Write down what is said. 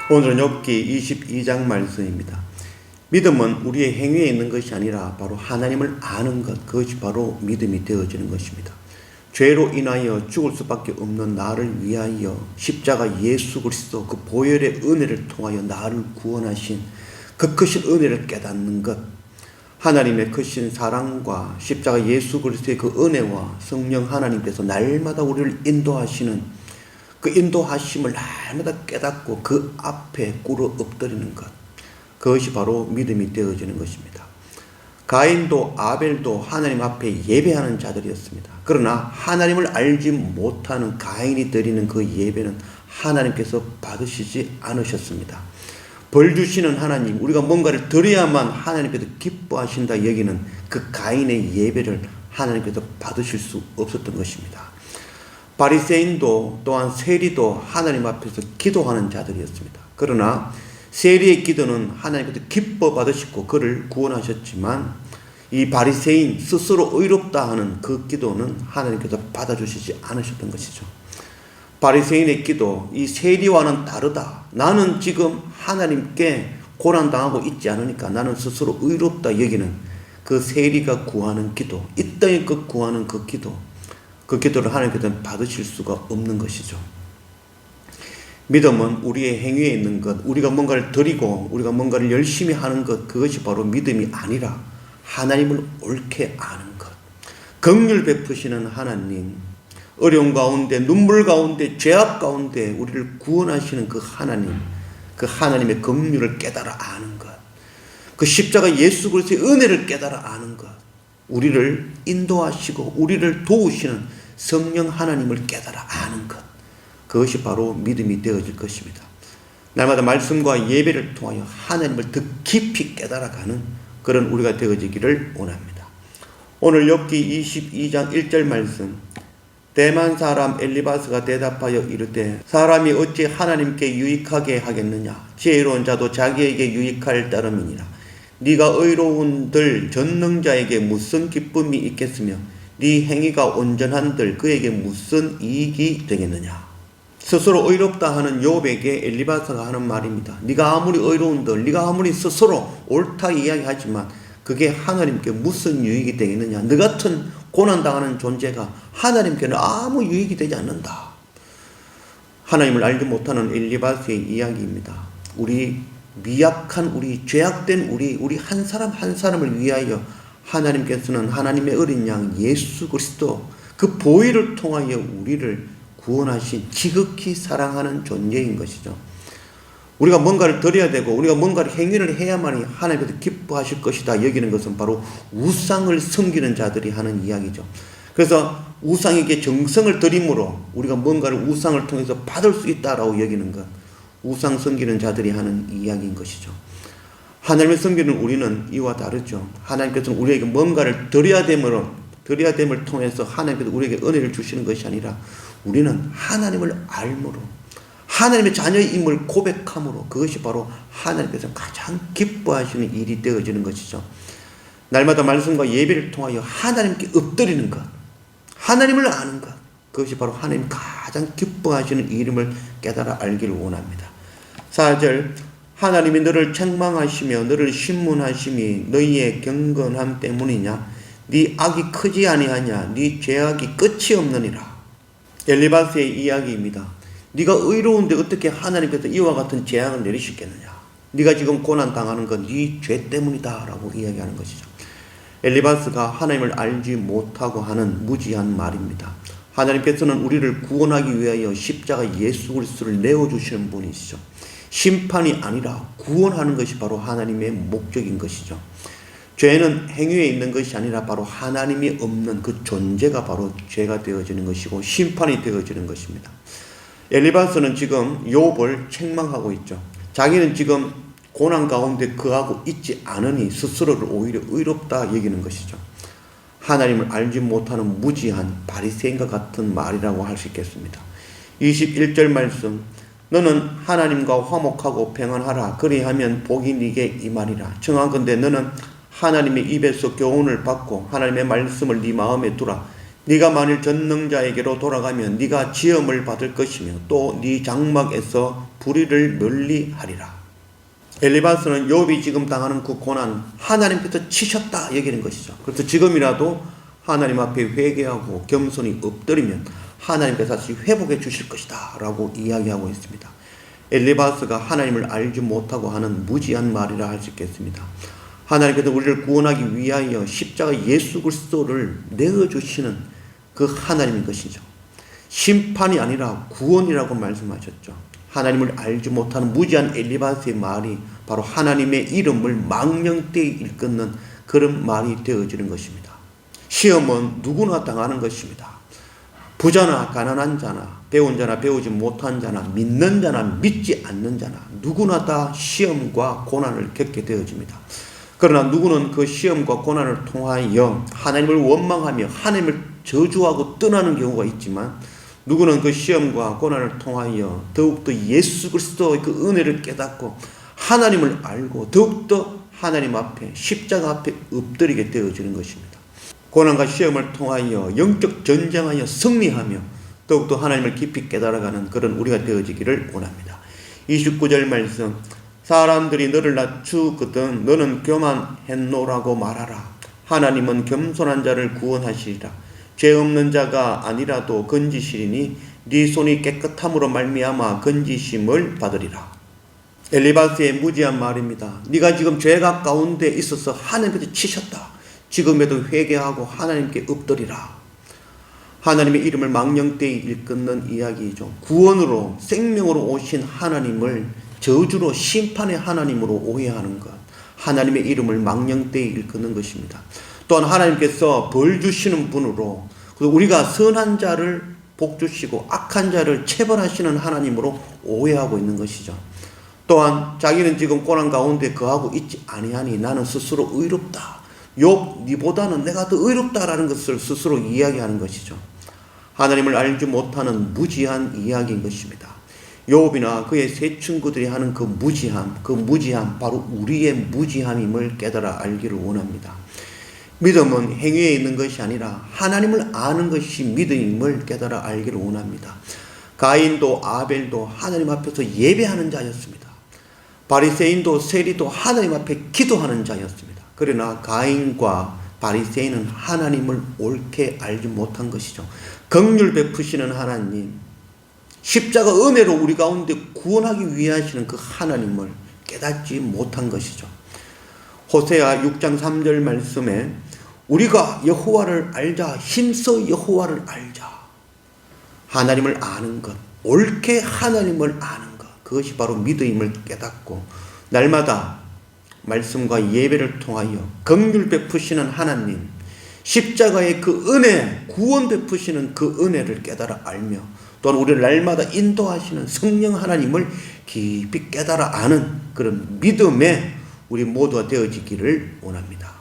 오늘은 욥기 22장 말씀입니다. 믿음은 우리의 행위에 있는 것이 아니라 바로 하나님을 아는 것, 그것이 바로 믿음이 되어지는 것입니다. 죄로 인하여 죽을 수밖에 없는 나를 위하여 십자가 예수 그리스도 그 보혈의 은혜를 통하여 나를 구원하신 그 크신 은혜를 깨닫는 것, 하나님의 크신 사랑과 십자가 예수 그리스도의 그 은혜와 성령 하나님께서 날마다 우리를 인도하시는 그 인도하심을 날마다 깨닫고 그 앞에 꿇어 엎드리는 것, 그것이 바로 믿음이 되어지는 것입니다. 가인도 아벨도 하나님 앞에 예배하는 자들이었습니다. 그러나 하나님을 알지 못하는 가인이 드리는 그 예배는 하나님께서 받으시지 않으셨습니다. 벌 주시는 하나님, 우리가 뭔가를 드려야만 하나님께서 기뻐하신다 여기는 그 가인의 예배를 하나님께서 받으실 수 없었던 것입니다. 바리새인도 또한 세리도 하나님 앞에서 기도하는 자들이었습니다. 그러나 세리의 기도는 하나님께서 기뻐 받으시고 그를 구원하셨지만 이 바리새인 스스로 의롭다 하는 그 기도는 하나님께서 받아주시지 않으셨던 것이죠. 바리새인의 기도, 이 세리와는 다르다. 나는 지금 하나님께 고난당하고 있지 않으니까 나는 스스로 의롭다 여기는 그 세리가 구하는 기도, 이 땅에 구하는 그 기도, 그 기도를 하나님께서는 받으실 수가 없는 것이죠. 믿음은 우리의 행위에 있는 것, 우리가 뭔가를 드리고 우리가 뭔가를 열심히 하는 것, 그것이 바로 믿음이 아니라 하나님을 옳게 아는 것. 긍휼 베푸시는 하나님, 어려움 가운데, 눈물 가운데, 죄악 가운데 우리를 구원하시는 그 하나님, 그 하나님의 긍휼을 깨달아 아는 것, 그 십자가 예수 그리스도의 은혜를 깨달아 아는 것, 우리를 인도하시고 우리를 도우시는 성령 하나님을 깨달아 아는 것, 그것이 바로 믿음이 되어질 것입니다. 날마다 말씀과 예배를 통하여 하나님을 더 깊이 깨달아가는 그런 우리가 되어지기를 원합니다. 오늘 욥기 22장 1절 말씀, 대만 사람 엘리바스가 대답하여 이르되 사람이 어찌 하나님께 유익하게 하겠느냐, 지혜로운 자도 자기에게 유익할 따름이니라. 네가 의로운들 전능자에게 무슨 기쁨이 있겠으며 네 행위가 온전한들 그에게 무슨 이익이 되겠느냐. 스스로 의롭다 하는 욥에게 엘리바스가 하는 말입니다. 네가 아무리 의로운들, 네가 아무리 스스로 옳다 이야기하지만 그게 하나님께 무슨 유익이 되겠느냐. 너 같은 고난당하는 존재가 하나님께는 아무 유익이 되지 않는다. 하나님을 알지 못하는 엘리바스의 이야기입니다. 우리 미약한 우리, 죄악된 우리 한 사람 한 사람을 위하여 하나님께서는 하나님의 어린 양 예수 그리스도 그 보혈을 통하여 우리를 구원하신 지극히 사랑하는 존재인 것이죠. 우리가 뭔가를 드려야 되고 우리가 뭔가를 행위를 해야만이 하나님께서 기뻐하실 것이다 여기는 것은 바로 우상을 섬기는 자들이 하는 이야기죠. 그래서 우상에게 정성을 드림으로 우리가 뭔가를 우상을 통해서 받을 수 있다라고 여기는 것, 우상 섬기는 자들이 하는 이야기인 것이죠. 하나님을 섬기는 우리는 이와 다르죠. 하나님께서는 우리에게 뭔가를 드려야 됨을 통해서 하나님께서 우리에게 은혜를 주시는 것이 아니라 우리는 하나님을 알므로 하나님의 자녀임을 고백함으로 그것이 바로 하나님께서 가장 기뻐하시는 일이 되어지는 것이죠. 날마다 말씀과 예배를 통하여 하나님께 엎드리는 것, 하나님을 아는 것, 그것이 바로 하나님 가장 기뻐하시는 일임을 깨달아 알기를 원합니다. 4절, 하나님이 너를 책망하시며 너를 신문하심이 너희의 경건함 때문이냐. 네 악이 크지 아니하냐. 네 죄악이 끝이 없느니라. 엘리바스의 이야기입니다. 네가 의로운데 어떻게 하나님께서 이와 같은 재앙을 내리시겠느냐. 네가 지금 고난당하는 건 네 죄 때문이다 라고 이야기하는 것이죠. 엘리바스가 하나님을 알지 못하고 하는 무지한 말입니다. 하나님께서는 우리를 구원하기 위하여 십자가 예수 그리스도를 내어주시는 분이시죠. 심판이 아니라 구원하는 것이 바로 하나님의 목적인 것이죠. 죄는 행위에 있는 것이 아니라 바로 하나님이 없는 그 존재가 바로 죄가 되어지는 것이고 심판이 되어지는 것입니다. 엘리바스는 지금 욥을 책망하고 있죠. 자기는 지금 고난 가운데 거하고 있지 않으니 스스로를 오히려 의롭다 여기는 것이죠. 하나님을 알지 못하는 무지한 바리새인과 같은 말이라고 할 수 있겠습니다. 21절 말씀, 너는 하나님과 화목하고 평안하라. 그리하면 복이 네게 임하리라. 청하건대 너는 하나님의 입에서 교훈을 받고 하나님의 말씀을 네 마음에 두라. 네가 만일 전능자에게로 돌아가면 네가 지엄을 받을 것이며 또 네 장막에서 불의를 멀리하리라. 엘리바스는 욥이 지금 당하는 그 고난, 하나님께서 치셨다 여기는 것이죠. 그래서 지금이라도 하나님 앞에 회개하고 겸손히 엎드리면 하나님께서 다시 회복해 주실 것이다 라고 이야기하고 있습니다. 엘리바스가 하나님을 알지 못하고 하는 무지한 말이라 할 수 있겠습니다. 하나님께서 우리를 구원하기 위하여 십자가 예수 그리스도를 내어주시는 그 하나님인 것이죠. 심판이 아니라 구원이라고 말씀하셨죠. 하나님을 알지 못하는 무지한 엘리바스의 말이 바로 하나님의 이름을 망령되이 일컫는 그런 말이 되어지는 것입니다. 시험은 누구나 당하는 것입니다. 부자나 가난한 자나 배운 자나 배우지 못한 자나 믿는 자나 믿지 않는 자나 누구나 다 시험과 고난을 겪게 되어집니다. 그러나 누구는 그 시험과 고난을 통하여 하나님을 원망하며 하나님을 저주하고 떠나는 경우가 있지만 누구는 그 시험과 고난을 통하여 더욱더 예수 그리스도의 그 은혜를 깨닫고 하나님을 알고 더욱더 하나님 앞에 십자가 앞에 엎드리게 되어지는 것입니다. 고난과 시험을 통하여 영적 전쟁하여 승리하며 더욱더 하나님을 깊이 깨달아가는 그런 우리가 되어지기를 원합니다. 29절 말씀, 사람들이 너를 낮추거든 너는 교만했노라고 말하라. 하나님은 겸손한 자를 구원하시리라. 죄 없는 자가 아니라도 건지시리니 네 손이 깨끗함으로 말미암아 건지심을 받으리라. 엘리바스의 무지한 말입니다. 네가 지금 죄가 가운데 있어서 하나님께서 치셨다. 지금에도 회개하고 하나님께 엎드리라. 하나님의 이름을 망령되이 일컫는 이야기이죠. 구원으로 생명으로 오신 하나님을 저주로 심판의 하나님으로 오해하는 것, 하나님의 이름을 망령되이 일컫는 것입니다. 또한 하나님께서 벌 주시는 분으로 우리가 선한 자를 복 주시고 악한 자를 체벌하시는 하나님으로 오해하고 있는 것이죠. 또한 자기는 지금 고난 가운데 거하고 있지 아니하니 나는 스스로 의롭다. 욥 니보다는 내가 더 의롭다라는 것을 스스로 이야기하는 것이죠. 하나님을 알지 못하는 무지한 이야기인 것입니다. 욥이나 그의 세 친구들이 하는 그 무지함 바로 우리의 무지함임을 깨달아 알기를 원합니다. 믿음은 행위에 있는 것이 아니라 하나님을 아는 것이 믿음임을 깨달아 알기를 원합니다. 가인도 아벨도 하나님 앞에서 예배하는 자였습니다. 바리새인도 세리도 하나님 앞에 기도하는 자였습니다. 그러나 가인과 바리새인은 하나님을 옳게 알지 못한 것이죠. 긍휼 베푸시는 하나님, 십자가 은혜로 우리 가운데 구원하기 위해 하시는 그 하나님을 깨닫지 못한 것이죠. 호세아 6장 3절 말씀에 우리가 여호와를 알자, 힘써 여호와를 알자. 하나님을 아는 것, 옳게 하나님을 아는 것, 그것이 바로 믿음임을 깨닫고 날마다 말씀과 예배를 통하여 긍휼 베푸시는 하나님, 십자가의 그 은혜, 구원 베푸시는 그 은혜를 깨달아 알며 또한 우리를 날마다 인도하시는 성령 하나님을 깊이 깨달아 아는 그런 믿음에 우리 모두가 되어지기를 원합니다.